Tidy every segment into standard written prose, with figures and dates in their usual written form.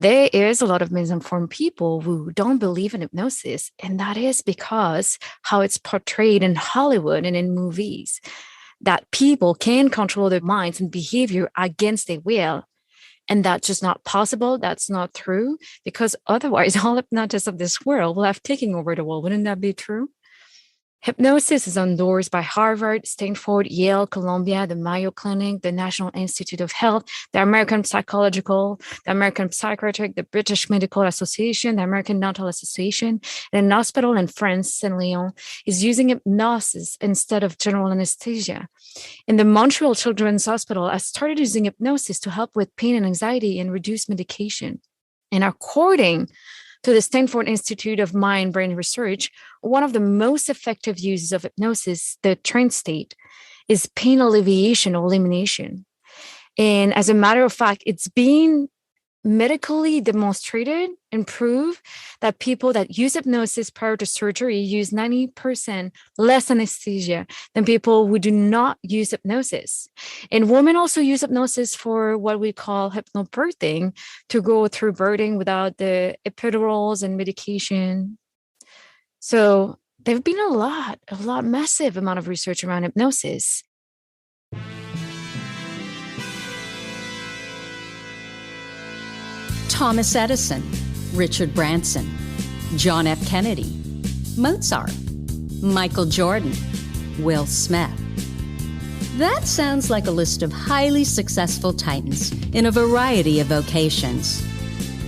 There is a lot of misinformed people who don't believe in hypnosis, and that is because how it's portrayed in Hollywood and in movies, that people can control their minds and behavior against their will. And that's just not possible. That's not true, because otherwise all hypnotists of this world will have taken over the world. Wouldn't that be true? Hypnosis is endorsed by Harvard, Stanford, Yale, Columbia, the Mayo Clinic, the National Institute of Health, the American Psychological, the American Psychiatric, the British Medical Association, the American Dental Association, and an hospital in France, Saint Leon, is using hypnosis instead of general anesthesia. And the Montreal Children's Hospital has started using hypnosis to help with pain and anxiety and reduce medication. And according to the Stanford Institute of Mind Brain Research, one of the most effective uses of hypnosis, the trance state, is pain alleviation or elimination. And as a matter of fact, it's been medically demonstrated and proved that people that use hypnosis prior to surgery use 90% less anesthesia than people who do not use hypnosis. And women also use hypnosis for what we call hypnobirthing, to go through birthing without the epidurals and medication. So there've been a massive amount of research around hypnosis. Thomas Edison, Richard Branson, John F. Kennedy, Mozart, Michael Jordan, Will Smith. That sounds like a list of highly successful titans in a variety of vocations.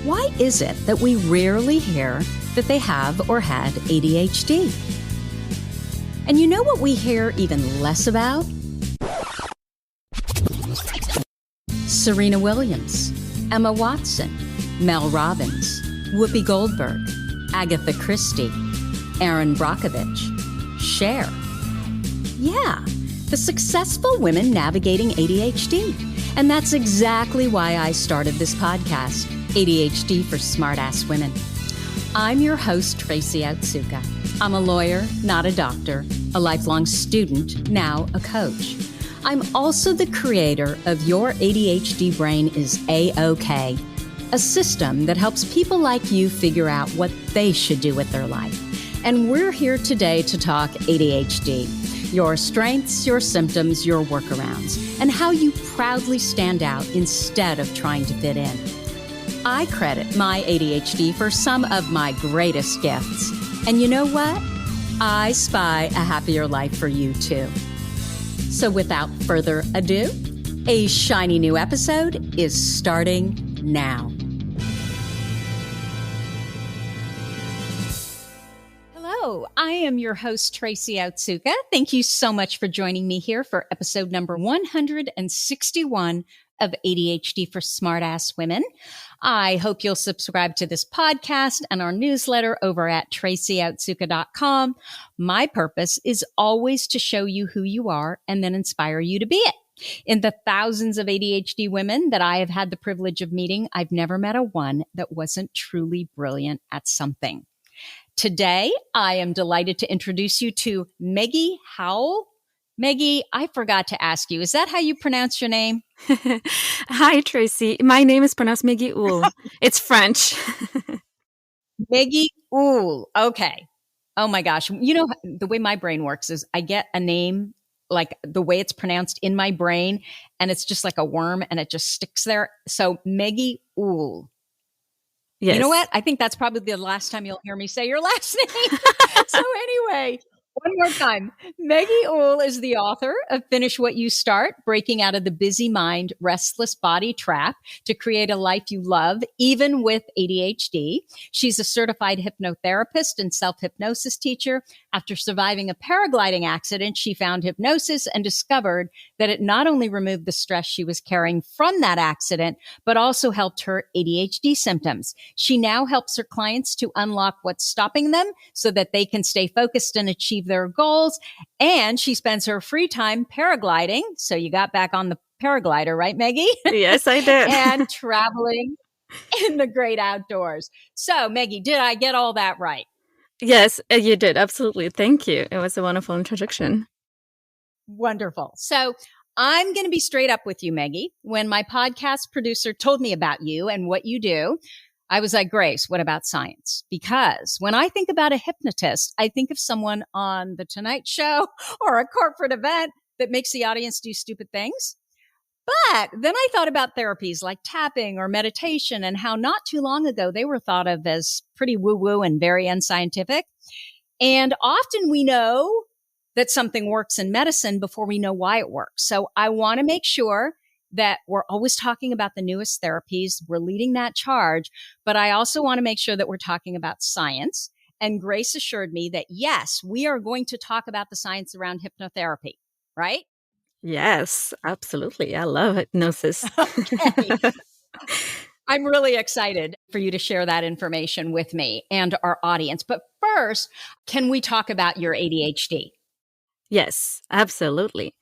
Why is it that we rarely hear that they have or had ADHD? And you know what we hear even less about? Serena Williams, Emma Watson, Mel Robbins, Whoopi Goldberg, Agatha Christie, Erin Brockovich, Cher. Yeah, the successful women navigating ADHD. And that's exactly why I started this podcast, ADHD for Smartass Women. I'm your host, Tracy Otsuka. I'm a lawyer, not a doctor, a lifelong student, now a coach. I'm also the creator of Your ADHD Brain is A-OK, a system that helps people like you figure out what they should do with their life. And we're here today to talk ADHD, your strengths, your symptoms, your workarounds, and how you proudly stand out instead of trying to fit in. I credit my ADHD for some of my greatest gifts. And you know what? I spy a happier life for you too. So without further ado, a shiny new episode is starting now. Hello, I am your host, Tracy Otsuka. Thank you so much for joining me here for episode number 161 of ADHD for Smartass Women. I hope you'll subscribe to this podcast and our newsletter over at tracyotsuka.com. My purpose is always to show you who you are and then inspire you to be it. In the thousands of ADHD women that I have had the privilege of meeting, I've never met a one that wasn't truly brilliant at something. Today, I am delighted to introduce you to Meggie Houle. Meggie, I forgot to ask you, is that how you pronounce your name? Hi, Tracy. My name is pronounced Meggie Houle. It's French. Meggie Houle. Okay. Oh my gosh. You know, the way my brain works is I get a name, like the way it's pronounced in my brain, and it's just like a worm and it just sticks there. So Meggie Houle. Yes. You know what? I think that's probably the last time you'll hear me say your last name. So anyway, one more time. Meggie Houle is the author of Finish What You Start, Breaking Out of the Busy Mind, Restless Body Trap to Create a Life You Love, even with ADHD. She's a certified hypnotherapist and self-hypnosis teacher. After surviving a paragliding accident, she found hypnosis and discovered that it not only removed the stress she was carrying from that accident, but also helped her ADHD symptoms. She now helps her clients to unlock what's stopping them so that they can stay focused and achieve their goals. And she spends her free time paragliding. So you got back on the paraglider, right, Meggie? Yes, I did. And traveling in the great outdoors. So Meggie, did I get all that right? Yes, you did. Absolutely. Thank you. It was a wonderful introduction. Wonderful. So I'm going to be straight up with you, Meggie. When my podcast producer told me about you and what you do, I was like, Grace, what about science? Because when I think about a hypnotist, I think of someone on the Tonight Show or a corporate event that makes the audience do stupid things. But then I thought about therapies like tapping or meditation and how not too long ago they were thought of as pretty woo-woo and very unscientific. And often we know that something works in medicine before we know why it works. So I want to make sure that we're always talking about the newest therapies. We're leading that charge, but I also want to make sure that we're talking about science. And Grace assured me that yes, we are going to talk about the science around hypnotherapy, right? Yes, absolutely. I love hypnosis. Okay. I'm really excited for you to share that information with me and our audience. But first, can we talk about your ADHD? Yes, absolutely.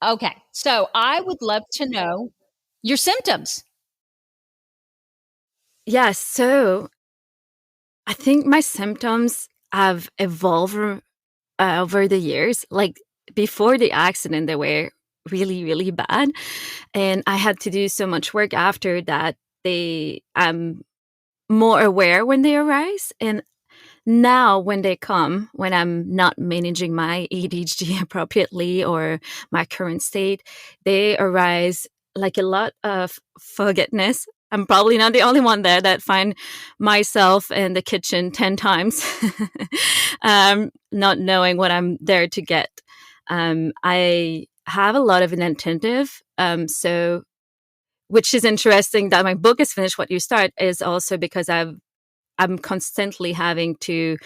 Okay. So I would love to know your symptoms. Yes, so I think my symptoms have evolved over the years. Like before the accident, they were really, really bad. And I had to do so much work after that. I'm more aware when they arise. And now when they come, when I'm not managing my ADHD appropriately or my current state, they arise like a lot of forgetfulness. I'm probably not the only one there that find myself in the kitchen 10 times, not knowing what I'm there to get. I have a lot of inattentive. So, which is interesting that my book is finished. What you start is also because I'm constantly having to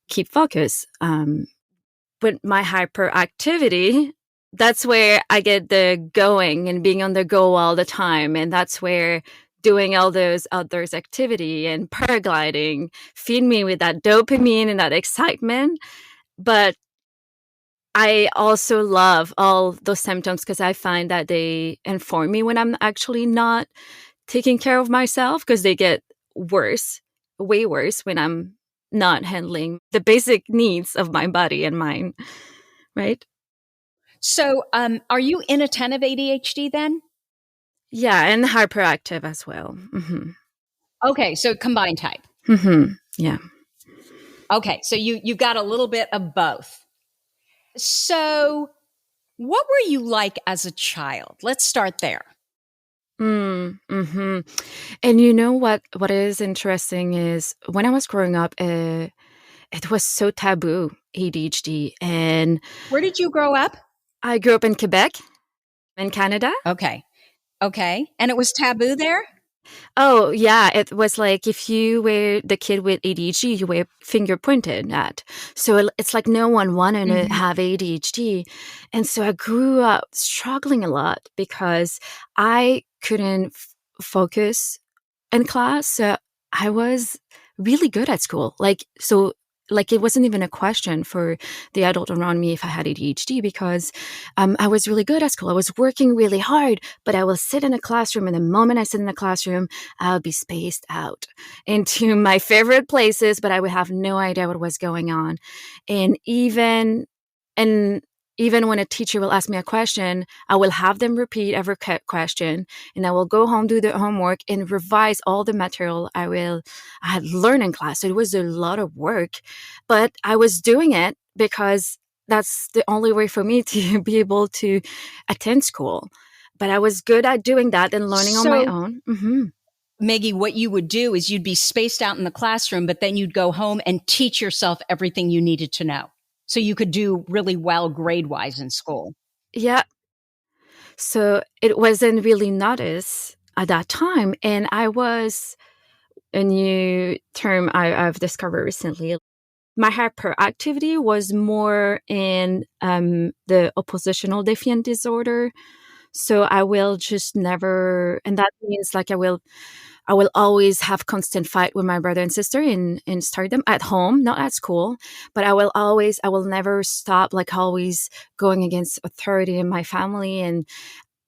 keep focus. With my hyperactivity, that's where I get the going and being on the go all the time. And that's where doing all those outdoors activity and paragliding feed me with that dopamine and that excitement. But I also love all those symptoms because I find that they inform me when I'm actually not taking care of myself, because they get worse, way worse when I'm not handling the basic needs of my body and mind, right? So, are you inattentive ADHD then? Yeah, and hyperactive as well. Okay, so combined type. Yeah. Okay, so you've got a little bit of both. So, what were you like as a child? Let's start there. Mm-hmm. And you know what is interesting is when I was growing up, it was so taboo, ADHD. And Where did you grow up? I grew up in Quebec, in Canada. Okay. Okay. And it was taboo there? Oh, yeah. It was like if you were the kid with ADHD, you were finger pointed at. So it's like no one wanted to have ADHD. And so I grew up struggling a lot because I couldn't focus in class. So I was really good at school. Like it wasn't even a question for the adult around me if I had ADHD, because I was really good at school. I was working really hard, but I will sit in a classroom, and the moment I sit in the classroom, I'll be spaced out into my favorite places, but I would have no idea what was going on. And even when a teacher will ask me a question, I will have them repeat every question, and I will go home, do the homework, and revise all the material I had learned in class. So it was a lot of work, but I was doing it because that's the only way for me to be able to attend school. But I was good at doing that and learning on my own. Meggie, what you would do is you'd be spaced out in the classroom, but then you'd go home and teach yourself everything you needed to know, so you could do really well grade-wise in school. Yeah. So it wasn't really noticed at that time. And I was a new term I've discovered recently. My hyperactivity was more in the oppositional defiant disorder. So I will just never, and that means like I will always have constant fight with my brother and sister in stardom at home, not at school, but I will never stop, like always going against authority in my family. And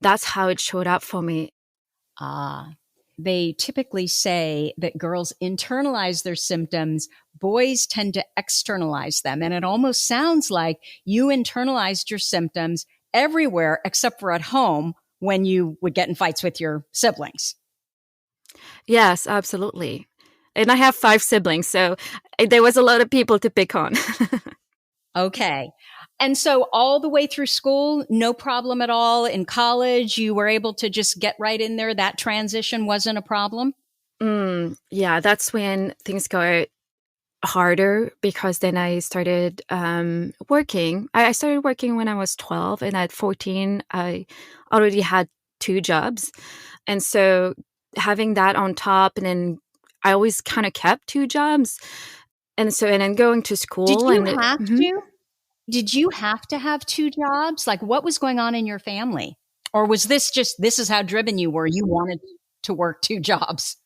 that's how it showed up for me. They typically say that girls internalize their symptoms, boys tend to externalize them. And it almost sounds like you internalized your symptoms everywhere except for at home when you would get in fights with your siblings. Yes, absolutely. And I have 5 siblings, so there was a lot of people to pick on. Okay. And so all the way through school, no problem at all. In college, you were able to just get right in there. That transition wasn't a problem. Yeah, that's when things got harder because then I started working. I started working when I was 12, and at 14, I already had 2 jobs. And so having that on top, and then I always kind of kept 2 jobs. And then going to Did school you and have mhm. to? Did you have to have two jobs? Like what was going on in your family? Or was this just, this is how driven you were? You wanted to work two jobs.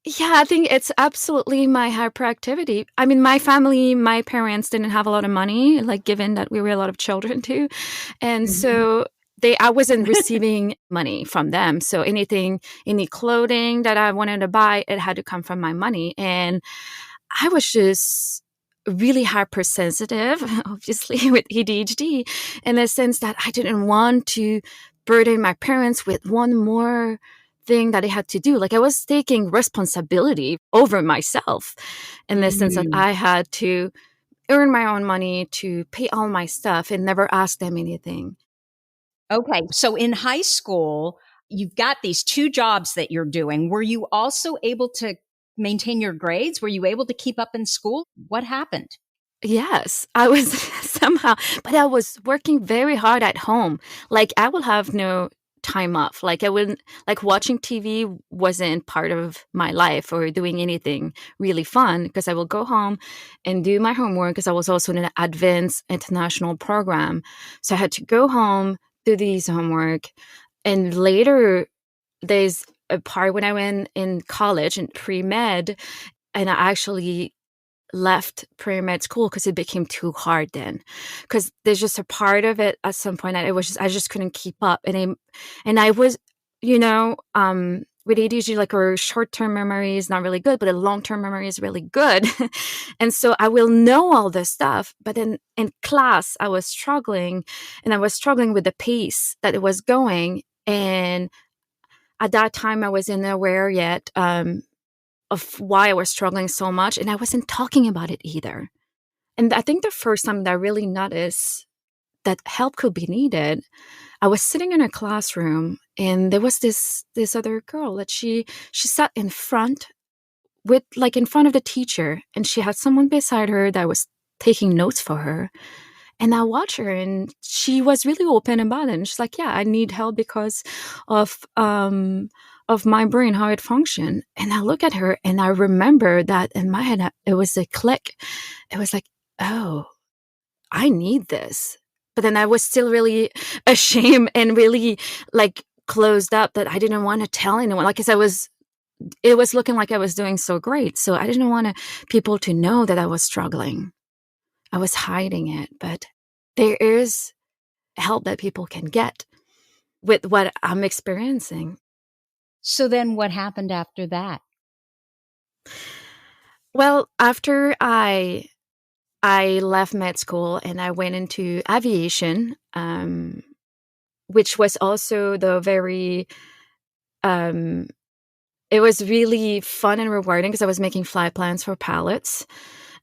Yeah, I think it's absolutely my hyperactivity. I mean, my family, my parents didn't have a lot of money, like given that we were a lot of children too. And Mhm. so I wasn't receiving money from them. So any clothing that I wanted to buy, it had to come from my money. And I was just really hypersensitive, obviously with ADHD, in the sense that I didn't want to burden my parents with one more thing that I had to do. Like I was taking responsibility over myself in the sense that Mm. I had to earn my own money to pay all my stuff and never ask them anything. Okay. So in high school, you've got these two jobs that you're doing. Were you also able to maintain your grades? Were you able to keep up in school? What happened? Yes, I was somehow, but I was working very hard at home. Like I will have no time off. Like I wouldn't, like watching TV wasn't part of my life or doing anything really fun because I will go home and do my homework because I was also in an advanced international program. So I had to go home, do these homework. And later there's a part when I went in college in pre-med, and I actually left pre-med school because it became too hard then, because there's just a part of it at some point that it was just I just couldn't keep up. And I was, with ADHD, like our short-term memory is not really good, but a long-term memory is really good. And so I will know all this stuff, but then in class I was struggling, and I was struggling with the pace that it was going. And at that time I wasn't aware yet of why I was struggling so much, and I wasn't talking about it either. And I think the first time that I really noticed that help could be needed, I was sitting in a classroom, and there was this other girl that she sat in front, with like in front of the teacher, and she had someone beside her that was taking notes for her. And I watched her, and she was really open about it. And she's like, "Yeah, I need help because of um of my brain, how it functioned." And I look at her, and I remember that in my head, it was a click. It was like, "Oh, I need this." But then I was still really ashamed and really like closed up, that I didn't want to tell anyone. Like, cause it was looking like I was doing so great. So I didn't want people to know that I was struggling. I was hiding it, but there is help that people can get with what I'm experiencing. So then what happened after that? Well, after I left med school and I went into aviation, which was also the very um, it was really fun and rewarding because I was making flight plans for pilots.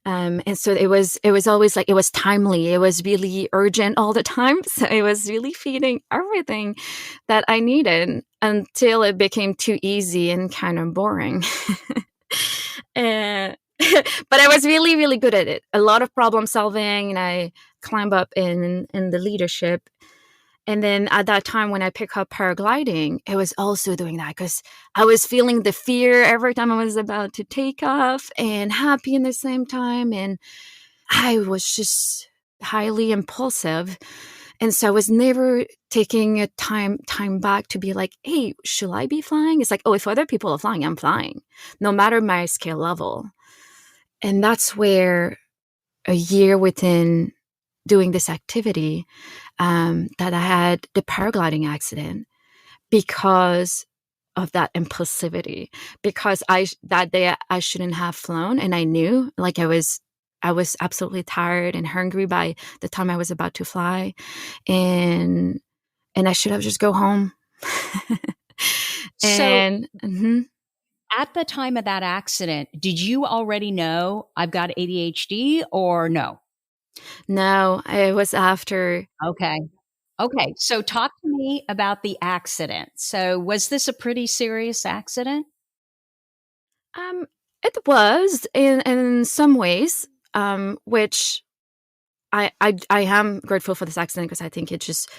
And so it was always like, it was timely. It was really urgent all the time. So it was really feeding everything that I needed until it became too easy and kind of boring. And, but I was really, really good at it. A lot of problem solving, and I climbed up in the leadership. And then at that time when I picked up paragliding, it was also doing that because I was feeling the fear every time I was about to take off, and happy in the same time. And I was just highly impulsive. And so I was never taking a time back to be like, hey, should I be flying? It's like, oh, if other people are flying, I'm flying, no matter my skill level. And that's where a year within doing this activity, that I had the paragliding accident because of that impulsivity. Because that day I shouldn't have flown, and I knew, like I was absolutely tired and hungry by the time I was about to fly, and I should have just go home. So And mhm. at the time of that accident, did you already know I've got ADHD or no? No, it was after. Okay. Okay. So talk to me about the accident. So was this a pretty serious accident? Um, it was in some ways, which I am grateful for this accident because I think it just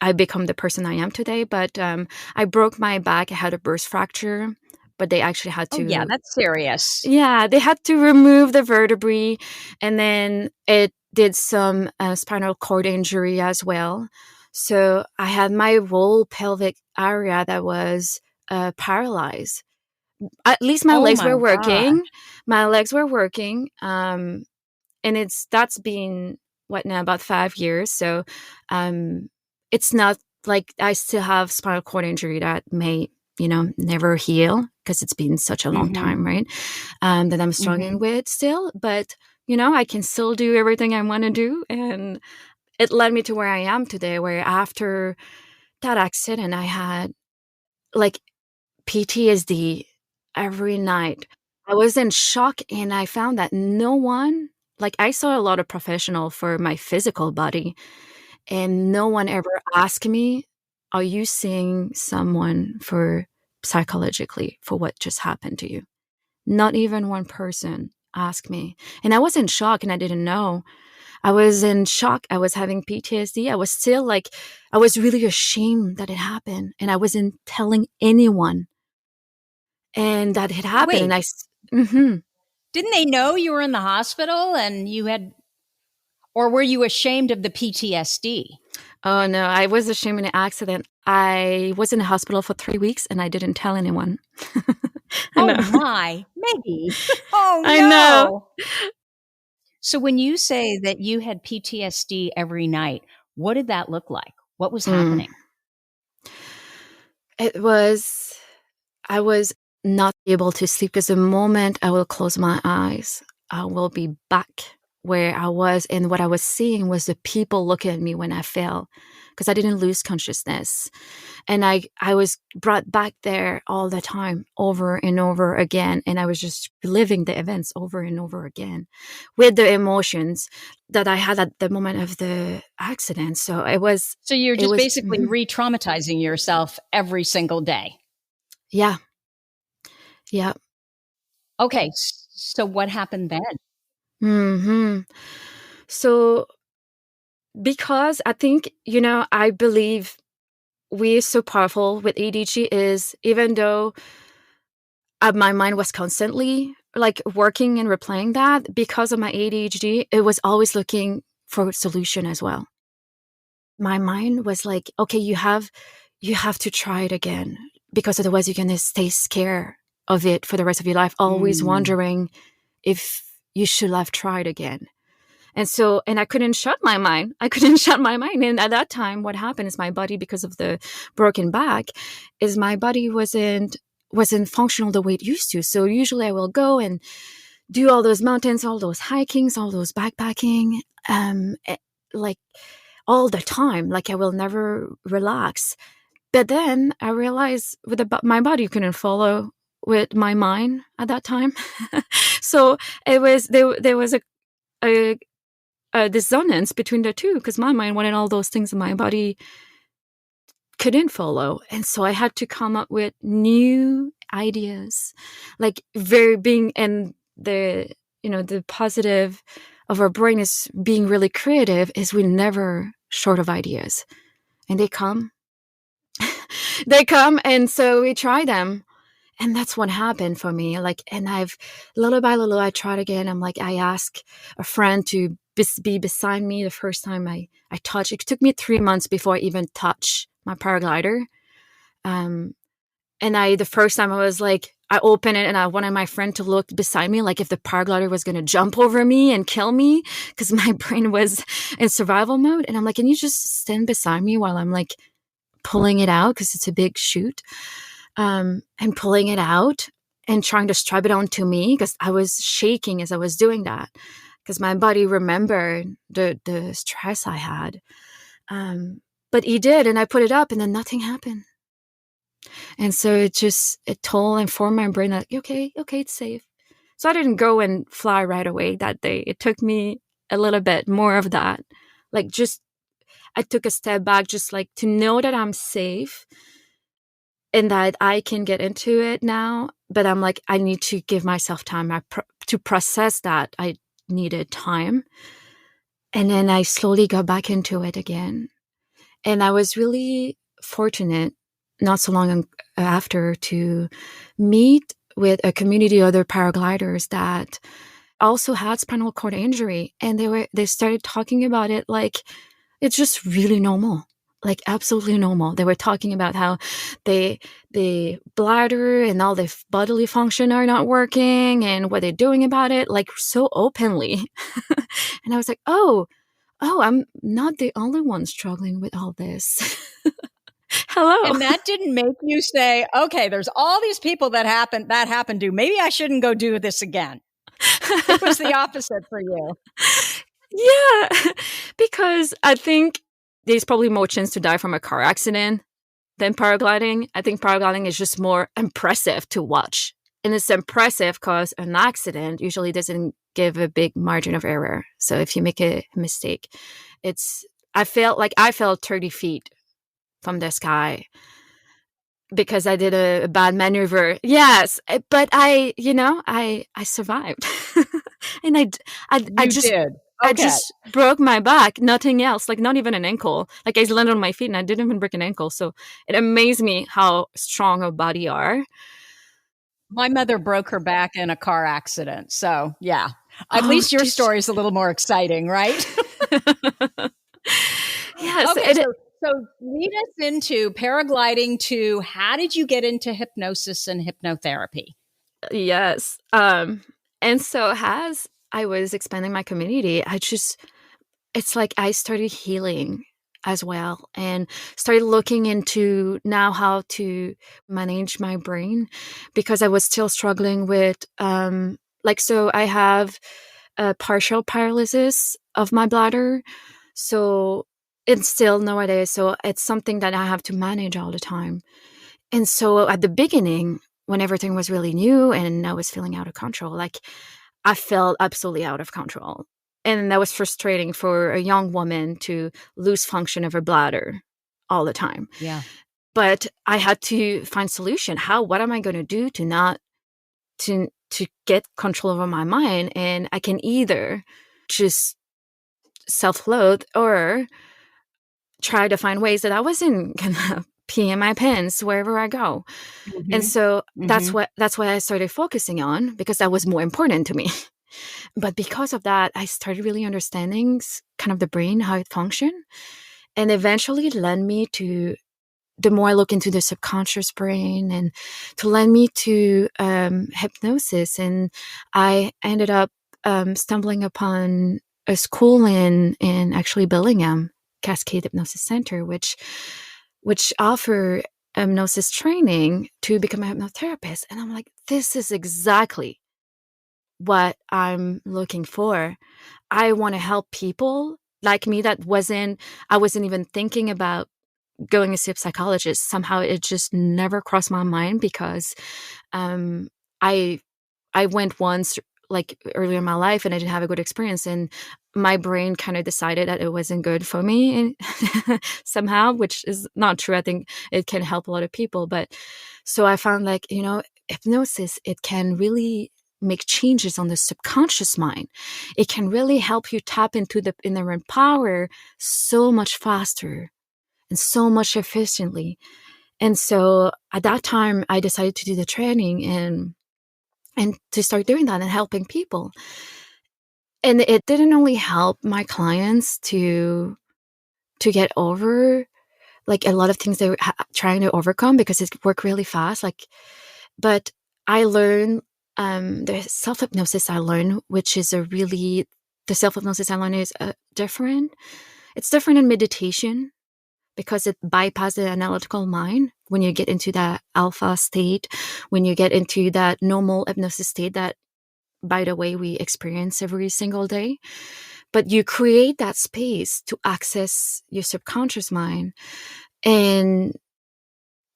I become the person I am today. But I broke my back. I had a burst fracture, but they actually had Oh, yeah, to, that's serious. yeah, they had to remove the vertebrae, and then it did some spinal cord injury as well. So I had my whole pelvic area that was paralyzed. At least my Oh legs my were God. working. My legs were working. And that's been what now, about 5 years. So um it's not like I still have spinal cord injury that may, never heal because it's been such a long Mm-hmm. time, right? That I'm struggling Mm-hmm. with still, but I can still do everything I want to do, and it led me to where I am today, where after that accident I had like PTSD every night. I was in shock, and I found that no one, like, I saw a lot of professional for my physical body, and no one ever asked me, "Are you seeing someone for psychologically for what just happened to you?" Not even one person asked me. And I was in shock and I didn't know. I was in shock. I was having PTSD. I was still like, I was really ashamed that it happened. And I wasn't telling anyone and that had happened. Wait, Mm-hmm. didn't they know you were in the hospital and you had, or were you ashamed of the PTSD? Oh no, I was ashamed in an accident. I was in the hospital for 3 weeks and I didn't tell anyone. I Oh know. my, Maggie. Oh I know. no. So when you say that you had PTSD every night, what did that look like? What was Mm. happening? It was, I was not able to sleep because the moment I will close my eyes, I will be back where I was. And what I was seeing was the people looking at me when I fell because I didn't lose consciousness. And I was brought back there all the time, over and over again. And I was just living the events over and over again with the emotions that I had at the moment of the accident. So So you're it just was, basically re-traumatizing yourself every single day. yeah, yeah. Okay, so what happened then? Hmm. So because I think, I believe we're so powerful with ADHD is even though my mind was constantly like working and replaying that because of my ADHD, it was always looking for a solution as well. My mind was like, okay, you have to try it again because otherwise you're going to stay scared of it for the rest of your life, always Mm. wondering if you should have tried again. And I couldn't shut my mind. I couldn't shut my mind. And at that time, what happened is my body, because of the broken back, is my body wasn't functional the way it used to. So usually I will go and do all those mountains, all those hikings, all those backpacking, like all the time. Like I will never relax. But then I realized my body couldn't follow with my mind at that time. So there was a a dissonance between the two because my mind wanted all those things and my body couldn't follow. And so I had to come up with new ideas, like very being, and the positive of our brain is being really creative is we never short of ideas, and they come. They come, and so we try them. And that's what happened for me. Like, and I've little by little, I tried again. I'm like, I asked a friend to be beside me the first time I touched. It took me 3 months before I even touched my paraglider. Um, and the first time I was like, I opened it and I wanted my friend to look beside me, like if the paraglider was going to jump over me and kill me, because my brain was in survival mode. And I'm like, can you just stand beside me while I'm like pulling it out? Because it's a big chute. And pulling it out and trying to strap it onto me because I was shaking as I was doing that because my body remembered the stress I had. But he did, and I put it up, and then nothing happened. And so it told and informed my brain that, okay, it's safe. So I didn't go and fly right away that day. It took me a little bit more of that. Like just, I took a step back, just like to know that I'm safe and that I can get into it now. But I'm like, I need to give myself time to process that. I needed time. And then I slowly got back into it again. And I was really fortunate not so long after to meet with a community of other paragliders that also had spinal cord injury. And they started talking about it like it's just really normal, like absolutely normal. They were talking about how the bladder and all the bodily function are not working and what they're doing about it, like so openly. And I was like, oh, I'm not the only one struggling with all this. Hello. And that didn't make you say, okay, there's all these people that happened to. Maybe I shouldn't go do this again. It was the opposite for you. Yeah, because I think there's probably more chance to die from a car accident than paragliding. I think paragliding is just more impressive to watch. And it's impressive because an accident usually doesn't give a big margin of error. So if you make a mistake, I fell 30 feet from the sky because I did a bad maneuver. Yes, but I survived. And I just did. Okay. I just broke my back, nothing else, like not even an ankle. Like I landed on my feet and I didn't even break an ankle. So it amazed me how strong our body are. My mother broke her back in a car accident. So yeah, at least your story is a little more exciting, right? Yes. Okay, so lead us into paragliding to how did you get into hypnosis and hypnotherapy? Yes. And so as I was expanding my community, it's like I started healing as well and started looking into now how to manage my brain because I was still struggling with, so I have a partial paralysis of my bladder. So it's still nowadays. So it's something that I have to manage all the time. And so at the beginning, when everything was really new and I was feeling out of control, like I felt absolutely out of control. And that was frustrating for a young woman to lose function of her bladder all the time. Yeah. But I had to find solution. What am I going to do to not, to get control over my mind? And I can either just self-loathe or try to find ways that I wasn't going to pee in my pants wherever I go. Mm-hmm. And so that's what I started focusing on because that was more important to me. But because of that, I started really understanding kind of the brain, how it functions. And eventually it led me to, the more I look into the subconscious brain and to lead me to hypnosis. And I ended up stumbling upon a school in actually Bellingham, Cascade Hypnosis Center, which offer hypnosis training to become a hypnotherapist. And I'm like, this is exactly what I'm looking for. I want to help people like me I wasn't even thinking about going to see a psychologist. Somehow it just never crossed my mind because I went once like earlier in my life and I didn't have a good experience and my brain kind of decided that it wasn't good for me somehow, which is not true. I think it can help a lot of people. But so I found hypnosis, it can really make changes on the subconscious mind. It can really help you tap into the inner power so much faster and so much efficiently. And so at that time, I decided to do the training and to start doing that and helping people. And it didn't only help my clients to get over like a lot of things they were trying to overcome because it worked really fast. But I learned the self-hypnosis I learned, which is the self-hypnosis I learned is different. It's different in meditation because it bypasses the analytical mind when you get into that alpha state, when you get into that normal hypnosis state that, by the way, we experience every single day. But you create that space to access your subconscious mind. And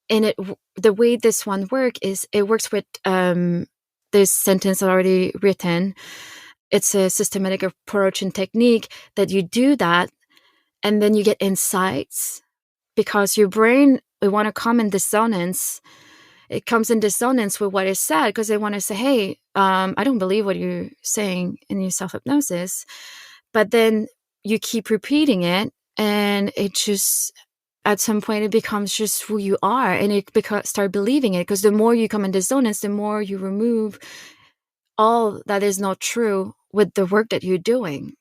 And the way this one works is it works with this sentence already written. It's a systematic approach and technique that you do that, and then you get insights because your brain, we want to come in dissonance. It comes in dissonance with what is said because they want to say, hey, I don't believe what you're saying in your self-hypnosis. But then you keep repeating it, and it just, at some point, it becomes just who you are, and it start believing it, because the more you come in dissonance, the more you remove all that is not true with the work that you're doing.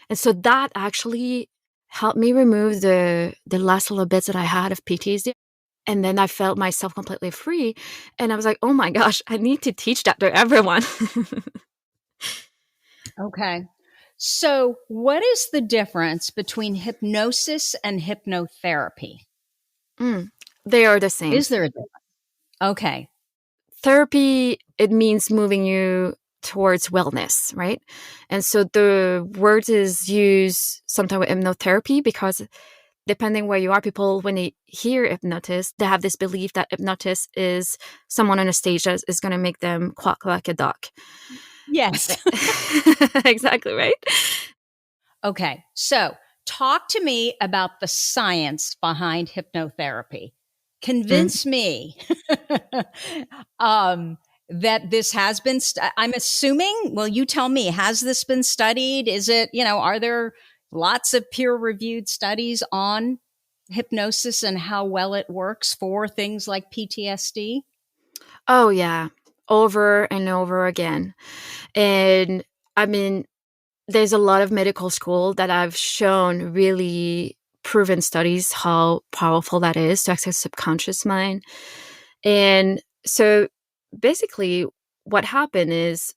And so that actually helped me remove the last little bits that I had of PTSD. And then I felt myself completely free. And I was like, oh my gosh, I need to teach that to everyone. Okay. So what is the difference between hypnosis and hypnotherapy? They are the same. Is there a difference? Okay. Therapy, it means moving you towards wellness, right? And so the word is used sometimes with hypnotherapy because depending where you are, people, when they hear hypnotist, they have this belief that hypnotist is someone on a stage that is going to make them quack like a duck. Yes. Exactly, right? Okay. So talk to me about the science behind hypnotherapy. Convince me that this has been, I'm assuming, well, you tell me, has this been studied? Is it, are there lots of peer-reviewed studies on hypnosis and how well it works for things like PTSD? Oh, yeah. Over and over again. And I mean, there's a lot of medical school that have shown really proven studies how powerful that is to access subconscious mind. And so basically what happened is,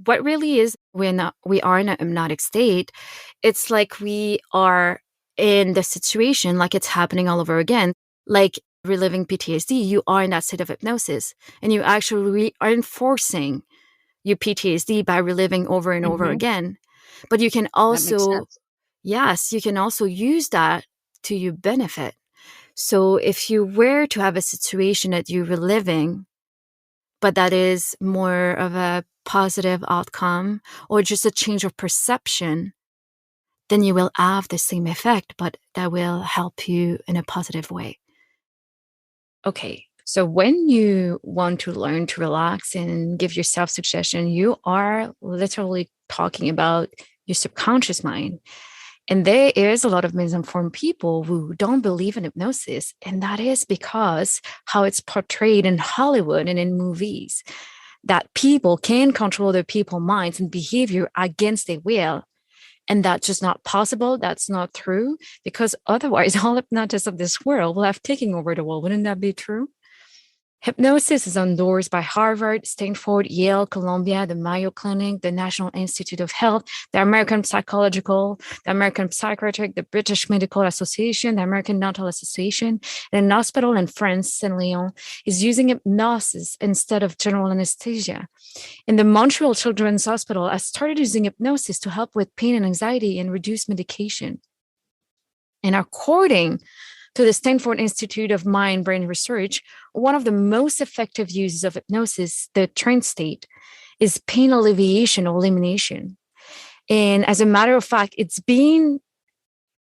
what really is when we are in a hypnotic state, it's like we are in the situation like it's happening all over again. Like reliving PTSD, you are in that state of hypnosis, and you actually are enforcing your PTSD by reliving over and over again. But you can also, yes, you can also use that to your benefit. So if you were to have a situation that you're reliving, but that is more of a positive outcome or just a change of perception, then you will have the same effect, but that will help you in a positive way. Okay, so when you want to learn to relax and give yourself suggestion, you are literally talking about your subconscious mind. And there is a lot of misinformed people who don't believe in hypnosis. And that is because how it's portrayed in Hollywood and in movies, that people can control their people's minds and behavior against their will. And that's just not possible. That's not true, because otherwise all hypnotists of this world will have taken over the world. Wouldn't that be true? Hypnosis is endorsed by Harvard, Stanford, Yale, Columbia, the Mayo Clinic, the National Institute of Health, the American Psychological, the American Psychiatric, the British Medical Association, the American Dental Association, and an hospital in France, Saint Leon, is using hypnosis instead of general anesthesia. And the Montreal Children's Hospital has started using hypnosis to help with pain and anxiety and reduce medication. And according to the Stanford Institute of Mind Brain Research, one of the most effective uses of hypnosis, the trance state, is pain alleviation or elimination. And as a matter of fact, it's been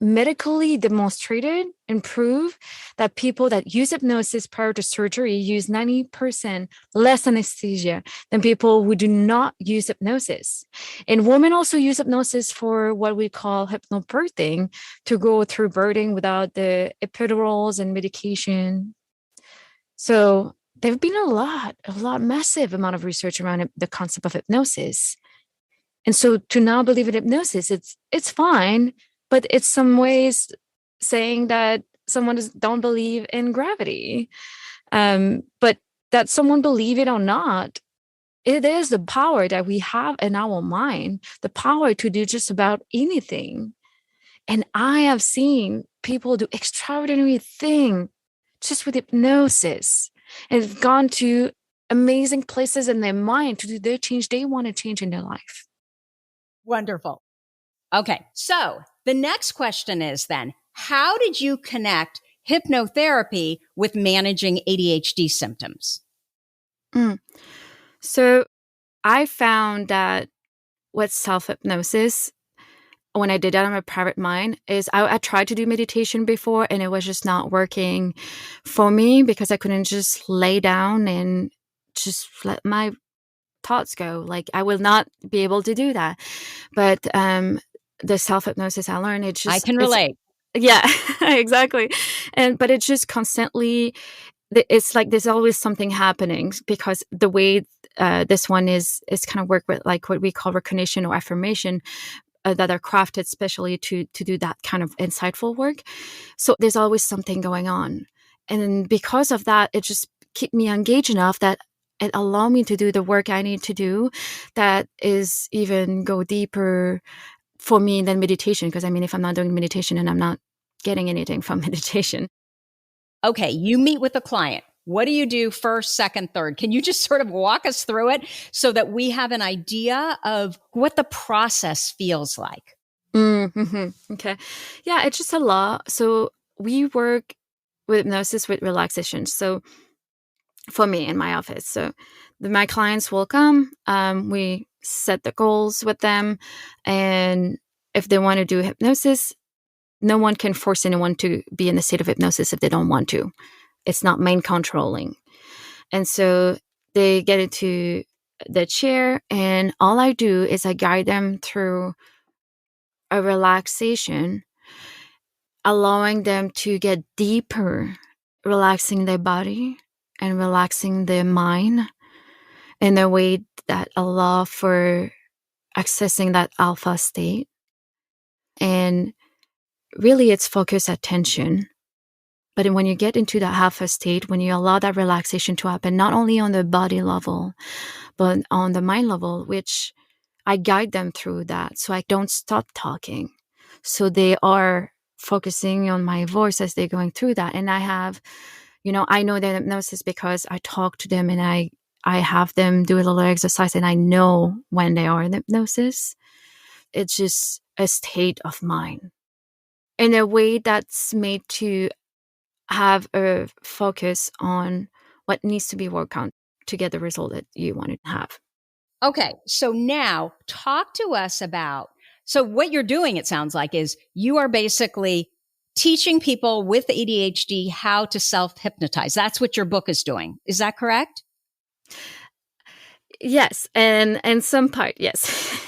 medically demonstrated and proved that people that use hypnosis prior to surgery use 90% less anesthesia than people who do not use hypnosis. And women also use hypnosis for what we call hypnobirthing, to go through birthing without the epidurals and medication. So there've been a lot, massive amount of research around the concept of hypnosis. And so to now believe in hypnosis, it's fine, but it's some ways saying that someone don't believe in gravity. But that someone believe it or not, it is the power that we have in our mind, the power to do just about anything. And I have seen people do extraordinary things just with hypnosis, and have gone to amazing places in their mind to do their change they want to change in their life. Wonderful. Okay. So the next question is then, how did you connect hypnotherapy with managing ADHD symptoms? Mm. So I found that with self-hypnosis, when I did that on my private mind, is I tried to do meditation before and it was just not working for me because I couldn't just lay down and just let my thoughts go. Like I will not be able to do that. But the self-hypnosis I learned, I can it's relate. yeah, exactly. But it's just constantly, it's like there's always something happening because the way this one is kind of work with like what we call recognition or affirmation that are crafted specially to do that kind of insightful work. So there's always something going on. And because of that, it just keep me engaged enough that it allow me to do the work I need to do that is even go deeper for me than meditation. Because I mean, if I'm not doing meditation and I'm not getting anything from meditation. Okay, you meet with a client. What do you do first, second, third? Can you just sort of walk us through it so that we have an idea of what the process feels like? Mm-hmm. Okay. Yeah, it's just a lot. So we work with hypnosis with relaxation. So for me in my office, so my clients will come. We set the goals with them, and if they want to do hypnosis, no one can force anyone to be in the state of hypnosis if they don't want to. It's not mind controlling. And so they get into the chair, and all I do is I guide them through a relaxation, allowing them to get deeper, relaxing their body and relaxing their mind in a way that allow for accessing that alpha state. And really, it's focused attention. But when you get into that alpha state, when you allow that relaxation to happen, not only on the body level, but on the mind level, which I guide them through that. So I don't stop talking. So they are focusing on my voice as they're going through that. And I have, I know their hypnosis because I talk to them and I have them do a little exercise and I know when they are in hypnosis. It's just a state of mind in a way that's made to have a focus on what needs to be worked on to get the result that you want to have. Okay, so now talk to us about, so what you're doing, it sounds like, is you are basically teaching people with ADHD how to self-hypnotize. That's what your book is doing. Is that correct? Yes, and some part, yes.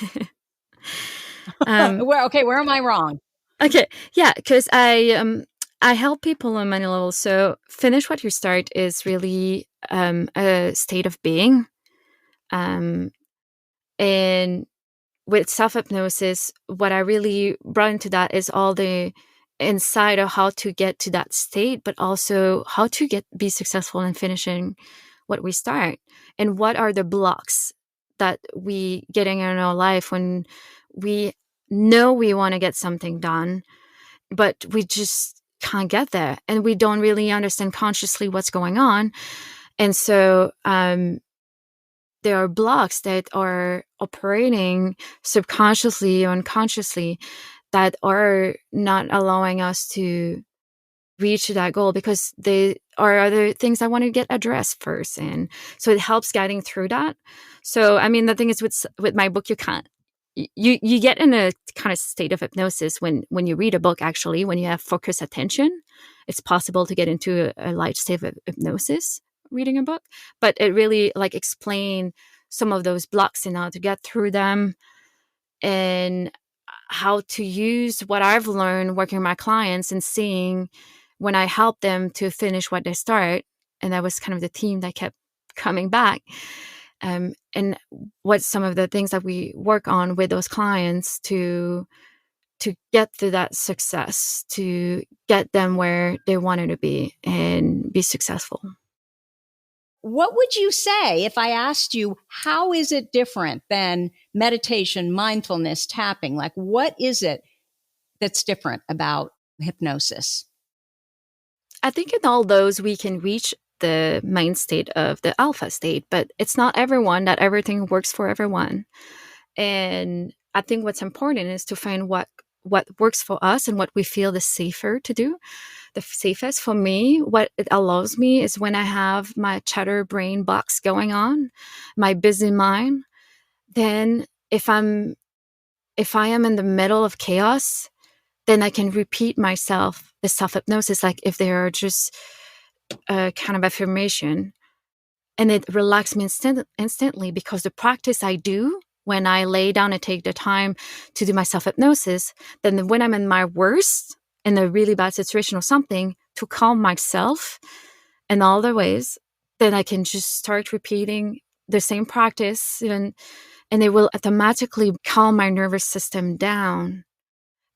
Where am I wrong? Okay, yeah, because I help people on many levels. So finish what you start is really a state of being, and with self-hypnosis, what I really brought into that is all the insight of how to get to that state, but also how to be successful in finishing what we start, and what are the blocks that we getting in our life when we know we want to get something done, but we just can't get there, and we don't really understand consciously what's going on. And so there are blocks that are operating subconsciously or unconsciously that are not allowing us to reach that goal because they are other things I want to get addressed first. And so it helps guiding through that. So, I mean, the thing is with my book, you can't, you get in a kind of state of hypnosis when you read a book. Actually, when you have focused attention, it's possible to get into a light state of hypnosis reading a book, but it really like explain some of those blocks and how to get through them, and how to use what I've learned working with my clients and seeing when I help them to finish what they start. And that was kind of the theme that kept coming back. And what some of the things that we work on with those clients to get to that success, to get them where they wanted to be and be successful. What would you say if I asked you, how is it different than meditation, mindfulness, tapping? Like, what is it that's different about hypnosis? I think in all those we can reach the mind state of the alpha state, but it's not everyone that everything works for everyone. And I think what's important is to find what works for us and what we feel is safer to do. the safest for me. What it allows me is when I have my chatter brain box going on, my busy mind, then if I am in the middle of chaos, then I can repeat myself the self-hypnosis, like if there are just a kind of affirmation, and it relaxes me instantly, because the practice I do when I lay down and take the time to do my self-hypnosis, then when I'm in my worst, in a really bad situation or something, to calm myself in all the ways, then I can just start repeating the same practice, and it will automatically calm my nervous system down.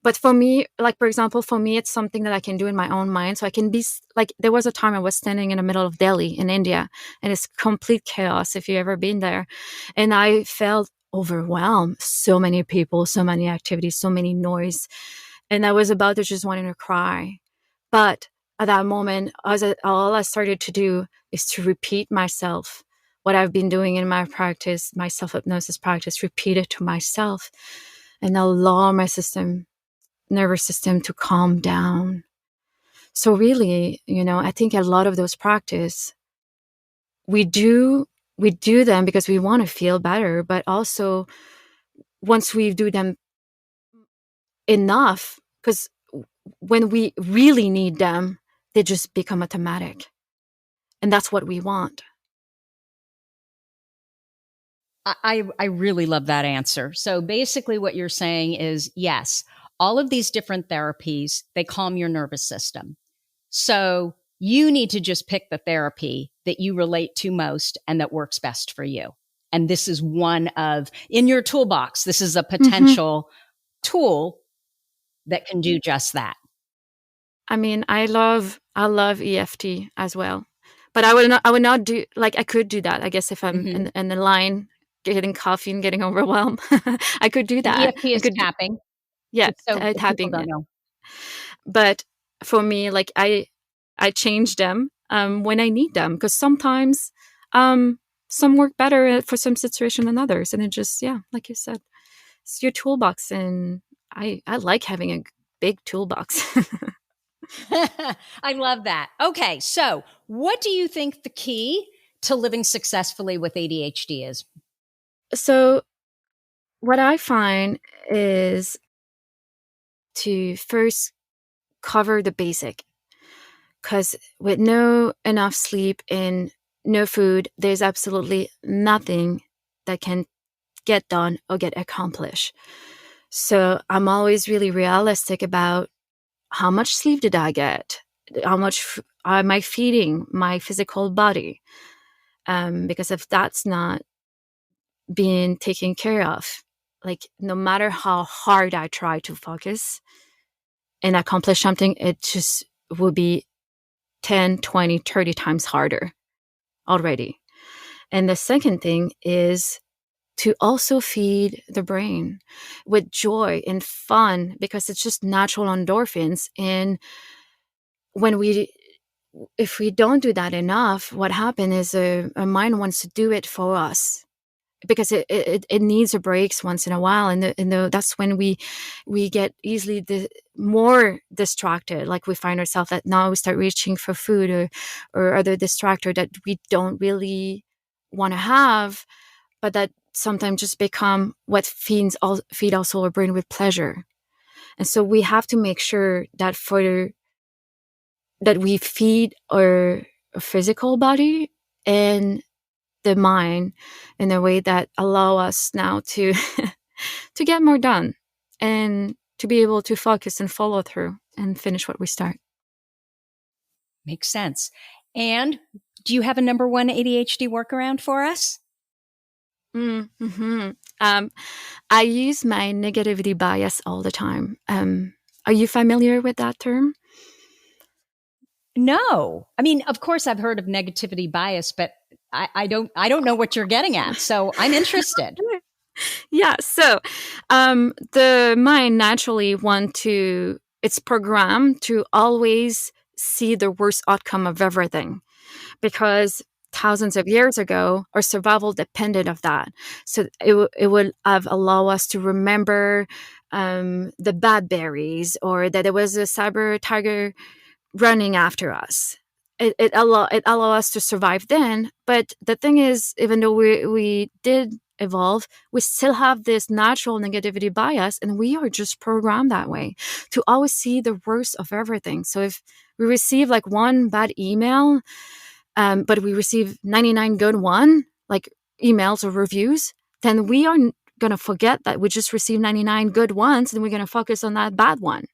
But for me, like, for example, for me, it's something that I can do in my own mind. So I can be like, there was a time I was standing in the middle of Delhi in India, and it's complete chaos if you've ever been there. And I felt overwhelmed. So many people, so many activities, so many noise. And I was about to just wanting to cry. But at that moment, all I started to do is to repeat myself, what I've been doing in my practice, my self-hypnosis practice, repeat it to myself and allow my nervous system to calm down. So really, I think a lot of those practice, we do them because we want to feel better, but also once we do them enough, because when we really need them, they just become automatic. And that's what we want. I really love that answer. So basically what you're saying is, yes, all of these different therapies, they calm your nervous system. So you need to just pick the therapy that you relate to most and that works best for you. And this is one of, in your toolbox, this is a potential tool that can do just that. I mean, I love EFT as well, but I would not do, like, I could do that, I guess, if I'm in the line getting coffee and getting overwhelmed. I could do that. EFT is tapping. Yeah, so tapping. Don't know. But for me, like, I change them when I need them, because sometimes some work better for some situation than others, and it just, like you said, it's your toolbox, and I like having a big toolbox. I love that. Okay, so what do you think the key to living successfully with ADHD is? So what I find is to first cover the basic, because with no enough sleep and no food, there's absolutely nothing that can get done or get accomplished. So I'm always really realistic about how much sleep did I get? How much am I feeding my physical body? Because if that's not being taken care of, like, no matter how hard I try to focus and accomplish something, it just will be 10, 20, 30 times harder already. And the second thing is to also feed the brain with joy and fun, because it's just natural endorphins. And if we don't do that enough, what happens is a mind wants to do it for us, because it needs a breaks once in a while, and that's when we get easily more distracted. Like, we find ourselves that now we start reaching for food or other distractor that we don't really want to have, but that sometimes just become what feed also our brain with pleasure. And so we have to make sure that that we feed our physical body and the mind in a way that allow us now to to get more done and to be able to focus and follow through and finish what we start. Makes sense. And do you have a number one ADHD workaround for us? I use my negativity bias all the time. Are you familiar with that term? No. I mean, of course I've heard of negativity bias, but I don't know what you're getting at. So I'm interested. Yeah. So the mind naturally it's programmed to always see the worst outcome of everything, because thousands of years ago, our survival depended on that. So it would have allow us to remember the bad berries, or that there was a saber tiger running after us. It allow us to survive then. But the thing is, even though we did evolve, we still have this natural negativity bias, and we are just programmed that way to always see the worst of everything. So if we receive like one bad email, but we receive 99 good one, like emails or reviews, then we are going to forget that we just received 99 good ones, and we're going to focus on that bad one.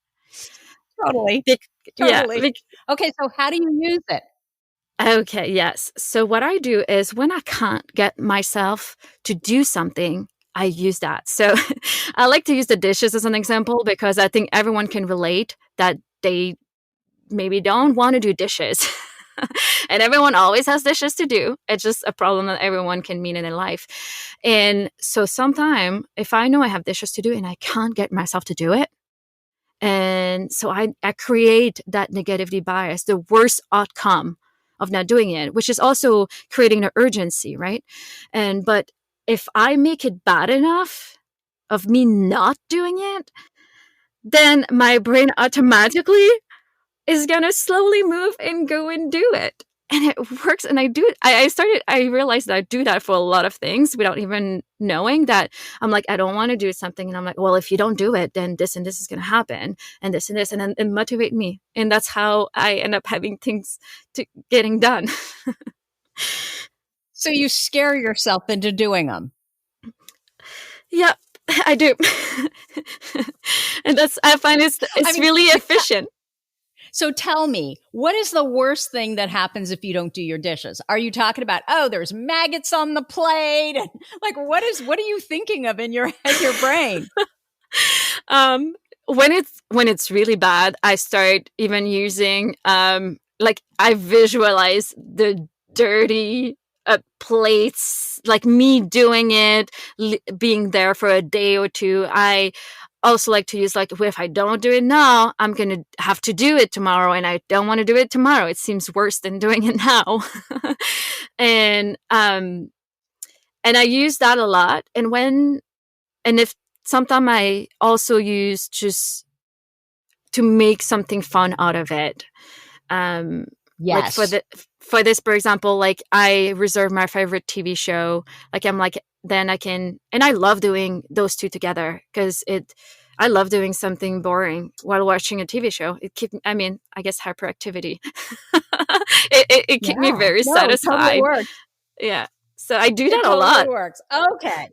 Totally. Totally. Okay, so how do you use it? Okay, yes. So what I do is when I can't get myself to do something, I use that. So I like to use the dishes as an example because I think everyone can relate that they maybe don't want to do dishes. And everyone always has dishes to do. It's just a problem that everyone can meet in their life. And so sometime if I know I have dishes to do and I can't get myself to do it, and so I create that negativity bias, the worst outcome of not doing it, which is also creating an urgency, right? But if I make it bad enough of me not doing it, then my brain automatically is gonna slowly move and go and do it. And it works. And I do it. I realized that I do that for a lot of things without even knowing that. I'm like, I don't want to do something. And I'm like, well, if you don't do it, then this and this is going to happen. And this and this. And then it motivate me. And that's how I end up having things getting done. So you scare yourself into doing them. Yeah, I do. And I find it's really efficient. So tell me, what is the worst thing that happens if you don't do your dishes? Are you talking about, oh, there's maggots on the plate? Like, what are you thinking of in your head, your brain? When it's really bad, I start even using, like I visualize the dirty plates, like me doing it, being there for a day or two. I also like to use like, if I don't do it now, I'm going to have to do it tomorrow, and I don't want to do it tomorrow. It seems worse than doing it now. And I use that a lot. And if sometimes I also use just to make something fun out of it. Yes. Like for this, for example, like I reserve my favorite TV show. Like I'm like, then I can, and I love doing those two together because I love doing something boring while watching a TV show. I guess hyperactivity. it keeps me very satisfied. It totally works. Yeah. So I do that a lot. It works. Okay.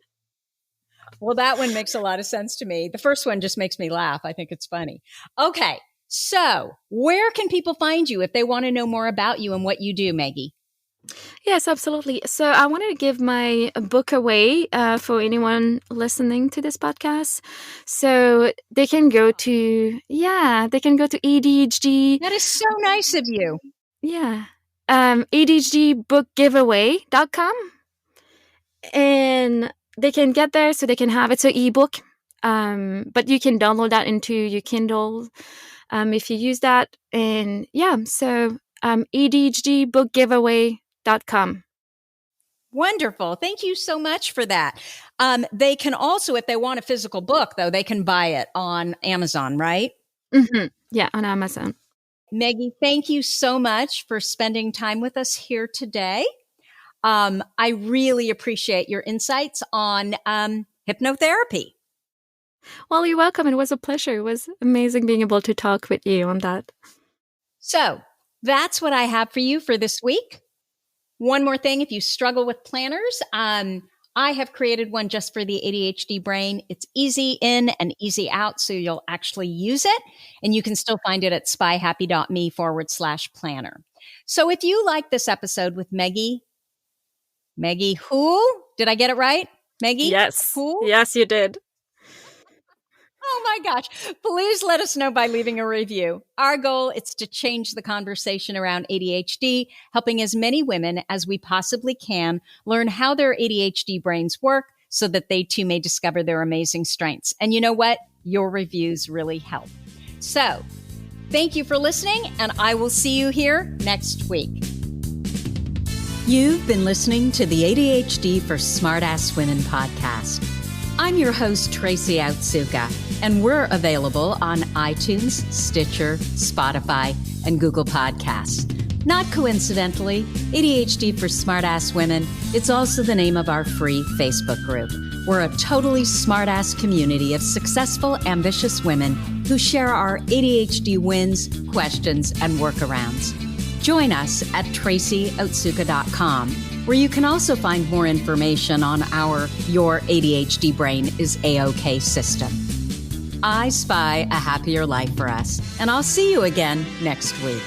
Well, that one makes a lot of sense to me. The first one just makes me laugh. I think it's funny. Okay. So where can people find you if they want to know more about you and what you do, Meggie? Yes, absolutely. So I wanted to give my book away for anyone listening to this podcast. So they can go to ADHD. That is so nice of you. Yeah. ADHDbookgiveaway.com. And they can get there so they can have it's an ebook. But you can download that into your Kindle if you use that. And yeah, so ADHDbookgiveaway.com. Wonderful. Thank you so much for that. They can also, if they want a physical book, though, they can buy it on Amazon, right? Mm-hmm. Yeah, on Amazon. Meggie, thank you so much for spending time with us here today. I really appreciate your insights on hypnotherapy. Well, you're welcome. It was a pleasure. It was amazing being able to talk with you on that. So that's what I have for you for this week. One more thing, if you struggle with planners, I have created one just for the ADHD brain. It's easy in and easy out, so you'll actually use it. And you can still find it at spyhappy.me/planner. So if you like this episode with Meggie Houle, did I get it right? Meggie? Yes. Houle? Yes, you did. Oh my gosh. Please let us know by leaving a review. Our goal is to change the conversation around ADHD, helping as many women as we possibly can learn how their ADHD brains work so that they too may discover their amazing strengths. And you know what? Your reviews really help. So thank you for listening, and I will see you here next week. You've been listening to the ADHD for Smartass Women podcast. I'm your host, Tracy Outsuka, and we're available on iTunes, Stitcher, Spotify, and Google Podcasts. Not coincidentally, ADHD for Smartass Women, it's also the name of our free Facebook group. We're a totally smartass community of successful, ambitious women who share our ADHD wins, questions, and workarounds. Join us at tracyoutsuka.com, where you can also find more information on our Your ADHD Brain is A-OK system. I spy a happier life for us, and I'll see you again next week.